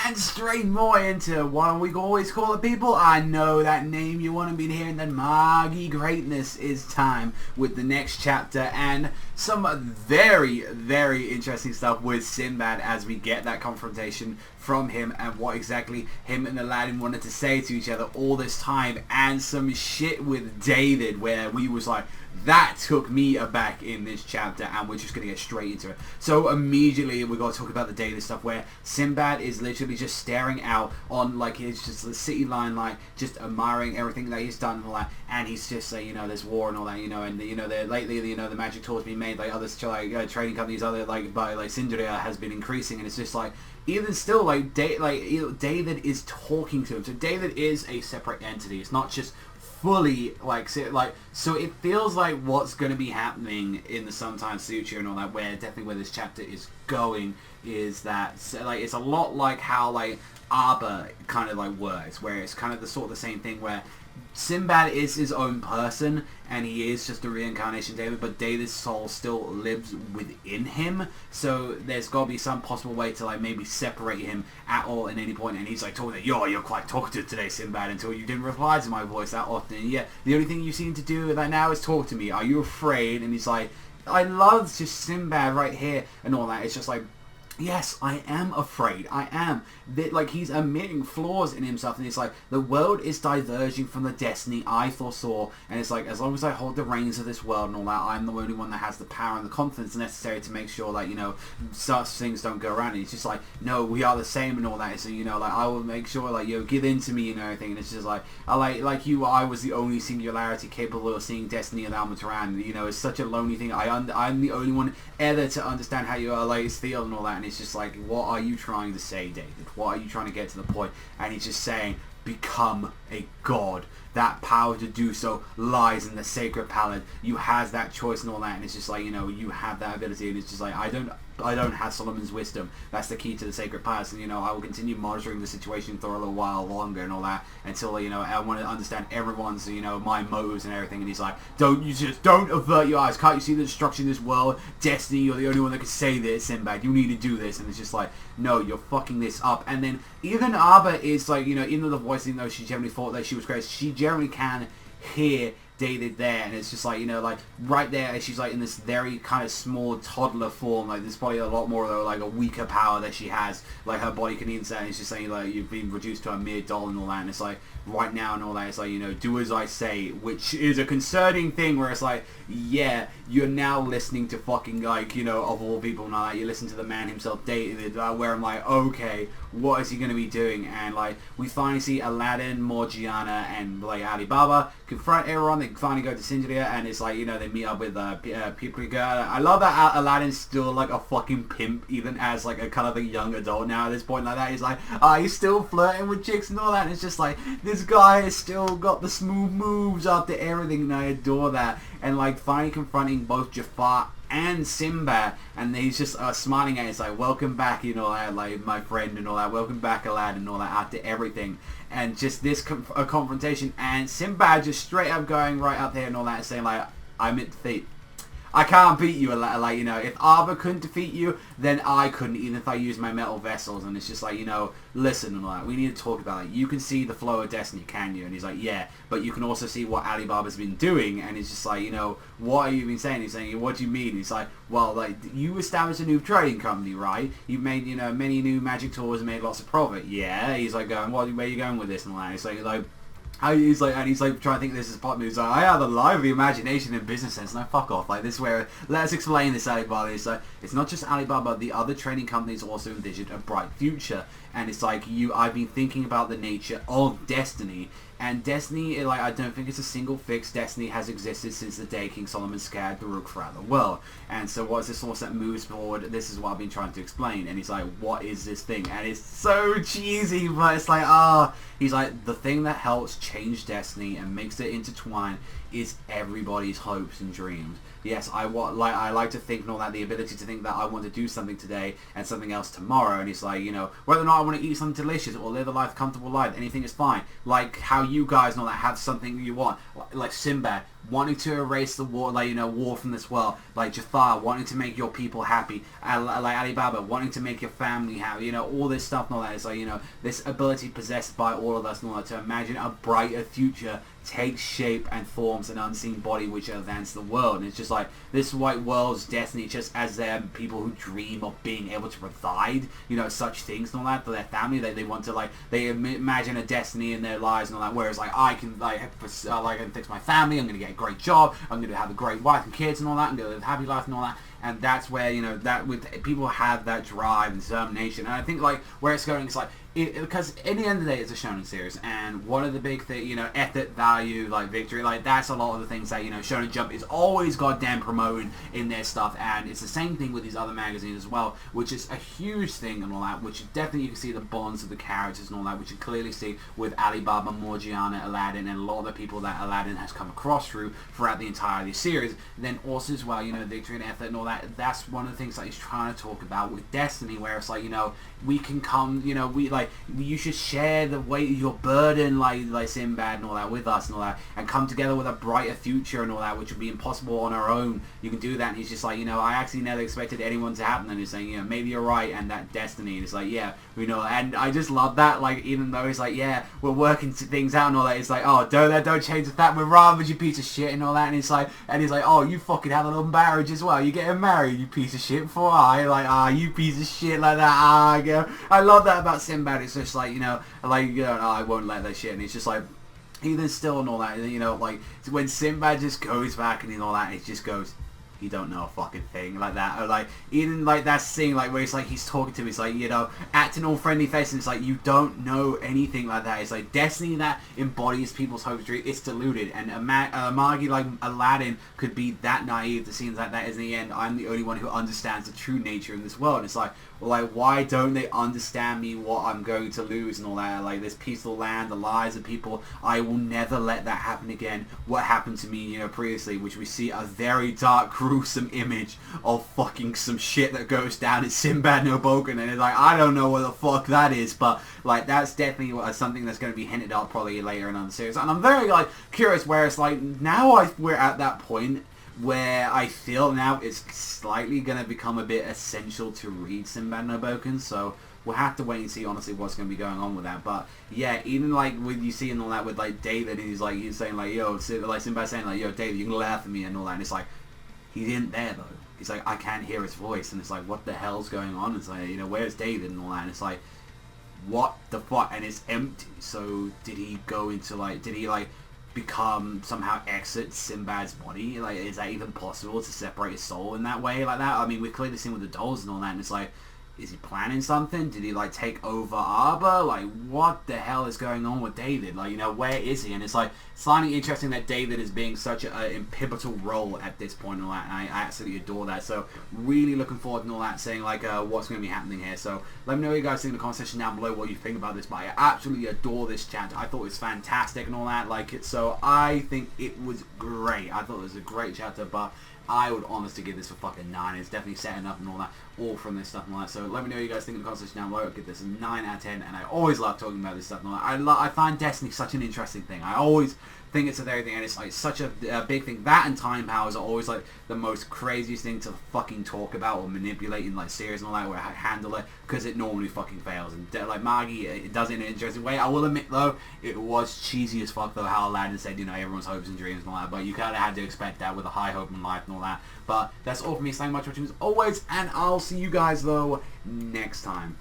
And straight more into what we always call it, people. I know that name you want to be hearing. That Magi greatness is time with the next chapter and some very, very interesting stuff with Sinbad as we get that confrontation from him and what exactly him and Aladdin wanted to say to each other all this time, and some shit with David where we was like, that took me aback in this chapter, and we're just going to get straight into it. So immediately we're going to talk about the David stuff where Sinbad is literally just staring out on like his just the city line, like just admiring everything that he's done and all that, and he's just saying, you know, there's war and all that, you know, and you know, lately, you know, the magic tours being made like other trading companies, other like by like Sinbad has been increasing, and it's just like, even still, like David is talking to him. So David is a separate entity. It's not just fully so it feels like what's going to be happening in the sometime future and all that, where definitely where this chapter is going is that like it's a lot like how like Arbor kind of like works, where it's kind of the sort of the same thing where Sinbad is his own person and he is just a reincarnation of David, but David's soul still lives within him, so there's got to be some possible way to like maybe separate him at all at any point. And he's like talking, you're quite talkative today, Sinbad, until you didn't reply to my voice that often. Yeah, the only thing you seem to do right now is talk to me. Are you afraid? And he's like, I love just Sinbad right here and all that. It's just like, yes, I am afraid. I am. Like, he's admitting flaws in himself, and it's like, the world is diverging from the destiny I foresaw, and it's like, as long as I hold the reins of this world and all that, I'm the only one that has the power and the confidence necessary to make sure, like, you know, such things don't go around. And it's just like, no, we are the same and all that, so, you know, like, I will make sure, like, you know, give in to me and everything. And it's just like, I was the only singularity capable of seeing destiny and Almataran. You know, it's such a lonely thing. I'm the only one ever to understand how you like feel and all that. And it's just like, what are you trying to say, David? What are you trying to get to the point? And he's just saying, become a god. That power to do so lies in the sacred palette. You has that choice and all that, and it's just like, you know, you have that ability, and it's just like, I don't have Solomon's wisdom. That's the key to the sacred palace, and you know, I will continue monitoring the situation for a little while longer and all that until, you know, I want to understand everyone's, you know, my motives and everything. And he's like, don't avert your eyes. Can't you see the destruction of this world? Destiny, you're the only one that can say this, Sinbad. You need to do this. And it's just like, no, you're fucking this up. And then even Arbor is like, you know, even though the voice, even though she generally thought that she was crazy, she generally can hear David there, and it's just like, you know, like right there, she's like in this very kind of small toddler form. Like there's probably a lot more of like a weaker power that she has, like her body can even say, and it's just saying like, you've been reduced to a mere doll and all that. And it's like, right now and all that, it's like, you know, do as I say, which is a concerning thing where it's like, yeah, you're now listening to fucking, like, you know, of all people and all that, you listen to the man himself, David, where I'm like, okay, what is he going to be doing? And like, we finally see Aladdin, Morgiana, and like Alibaba confront everyone. They finally go to Sinjia, and it's like, you know, they meet up with Piprika. I love that Aladdin's still like a fucking pimp, even as like a kind of a young adult now at this point like that. He's like, he's still flirting with chicks and all that, and it's just like, this guy has still got the smooth moves after everything, and I adore that. And like finally confronting both Jafar and Sinbad, and he's just smiling at it. It's like, welcome back, you know, like my friend and all that, welcome back, Aladdin, and all that, after everything. And just this confrontation, and Sinbad just straight up going right up there and all that, and saying like, I'm at defeat. I can't beat you, like, you know, if Arbor couldn't defeat you, then I couldn't, even if I used my metal vessels. And it's just like, you know, listen and all that, we need to talk about it. You can see the flow of destiny, can you? And he's like, yeah, but you can also see what Alibaba's been doing. And it's just like, you know, what have you been saying? He's saying, what do you mean? He's like, well, like, you established a new trading company, right? You've made, you know, many new magic tours and made lots of profit. Yeah. He's like going, where are you going with this and all that? He's like, he's like trying to think this is part of me. He's like, I have a lively imagination and business sense. No, fuck off. Like, this is where, let's explain this, Alibaba. It's like, it's not just Alibaba. The other trading companies also envisioned a bright future. And it's like, I've been thinking about the nature of destiny. And destiny, like, I don't think it's a single fixed. Destiny has existed since the day King Solomon scattered Baruch throughout the world. And so what's this source that moves forward? This is what I've been trying to explain. And he's like, what is this thing? And it's so cheesy, but it's like, he's like, the thing that helps change destiny and makes it intertwine is everybody's hopes and dreams. Yes, I like to think and all that, the ability to think that I want to do something today and something else tomorrow. And it's like, you know, whether or not I want to eat something delicious or live a comfortable life, anything is fine. Like how you guys and all that have something you want. Like Sinbad wanting to erase the war, like, you know, war from this world, like Jafar wanting to make your people happy, like Alibaba wanting to make your family happy, you know, all this stuff and all that. It's like, you know, this ability possessed by all of us and all that to imagine a brighter future takes shape and forms an unseen body which advances the world. And it's just like this white world's destiny, just as they're people who dream of being able to provide, you know, such things and all that for their family. They want to, like, they imagine a destiny in their lives and all that, whereas like I can I can fix my family, I'm going to get a great job, I'm going to have a great wife and kids and all that, I'm going to live a happy life and all that. And that's where, you know, that with people have that drive and determination. And I think like where it's going is like, because in the end of the day it's a shonen series, and one of the big things, you know, effort, value, like victory, like that's a lot of the things that, you know, Shonen Jump is always goddamn promoting in their stuff. And it's the same thing with these other magazines as well, which is a huge thing and all that, which definitely you can see the bonds of the characters and all that, which you clearly see with Alibaba, Morgiana, Aladdin, and a lot of the people that Aladdin has come across throughout the entire of the series. And then also as well, you know, victory and effort and all that, that's one of the things that he's trying to talk about with Destiny, where it's like, you know, we can come, you know, we like, you should share the weight of your burden, like Sinbad and all that, with us and all that, and come together with a brighter future and all that, which would be impossible on our own. You can do that. And he's just like, you know, I actually never expected anyone to happen. And he's saying, you know, maybe you're right, and that Destiny. And it's like, yeah, we know. And I just love that, like, even though it's like, yeah, we're working things out and all that, it's like, oh, don't change the fact we're Ramage, you piece of shit and all that. And it's like, he's like, oh, you fucking have a little marriage as well, you getting married, you piece of shit. Before you piece of shit, like that. I love that about Sinbad. It's just like, you know, like, you know, I won't let that shit. And it's just like, even still and all that, you know, like when Sinbad just goes back and all that, it just goes, you don't know a fucking thing, like that. Or like, even like that scene, like where it's like he's talking to him, it's like, you know, acting all friendly face, and it's like, you don't know anything, like that. It's like Destiny that embodies people's hopes, dreams, it's diluted. And a Magi like Aladdin could be that naive to scenes like that. In the end, I'm the only one who understands the true nature of this world. And it's like, well, like, why don't they understand me, what I'm going to lose and all that? Like, this peaceful land, the lives of people, I will never let that happen again. What happened to me, you know, previously, which we see a very dark, gruesome image of fucking some shit that goes down in Sinbad no Bouken, and it's like, I don't know what the fuck that is, but like, that's definitely something that's going to be hinted at probably later in the series. And I'm very, like, curious where it's like, now we're at that point where I feel now it's slightly going to become a bit essential to read Sinbad no Bouken, so we'll have to wait and see honestly what's going to be going on with that. But yeah, even like with you seeing all that with like David, and he's saying like, yo, like Sinbad saying like, yo, David, you can laugh at me and all that, and it's like, he isn't there though. He's like, I can't hear his voice, and it's like, what the hell's going on? It's like, you know, where's David and all that, and it's like, what the fuck? And it's empty. So did he go into like, did he like become somehow exit Sinbad's body? Like, is that even possible to separate his soul in that way, like that? I mean, we've clearly seen with the dolls and all that, and it's like, is he planning something? Did he like take over Arbor? Like, what the hell is going on with David? Like, you know, where is he? And it's like, it's finding interesting that David is being such a pivotal role at this point and all that, and I absolutely adore that. So really looking forward to all that, saying like what's going to be happening here. So let me know what you guys think in the comment section down below, what you think about this. But I absolutely adore this chapter. I thought it was fantastic and all that, like it. So I think it was great. I thought it was a great chapter, but I would honestly give this a fucking 9. It's definitely setting up and all that, all from this stuff and all that. So let me know what you guys think in the comment section down below. I'll give this a 9 out of 10, and I always love talking about this stuff and all that. I find Destiny such an interesting thing. I always think it's a very thing, and it's like such a big thing. That and time powers are always like the most craziest thing to fucking talk about or manipulate in like series and all that, where I handle it, because it normally fucking fails. And like Magi, it does it in an interesting way. I will admit though, it was cheesy as fuck though, how Aladdin said, you know, everyone's hopes and dreams and all that, but you kind of had to expect that with a high hope in life and all that. But that's all for me. Thank you much for watching as always, and I'll see you guys though next time.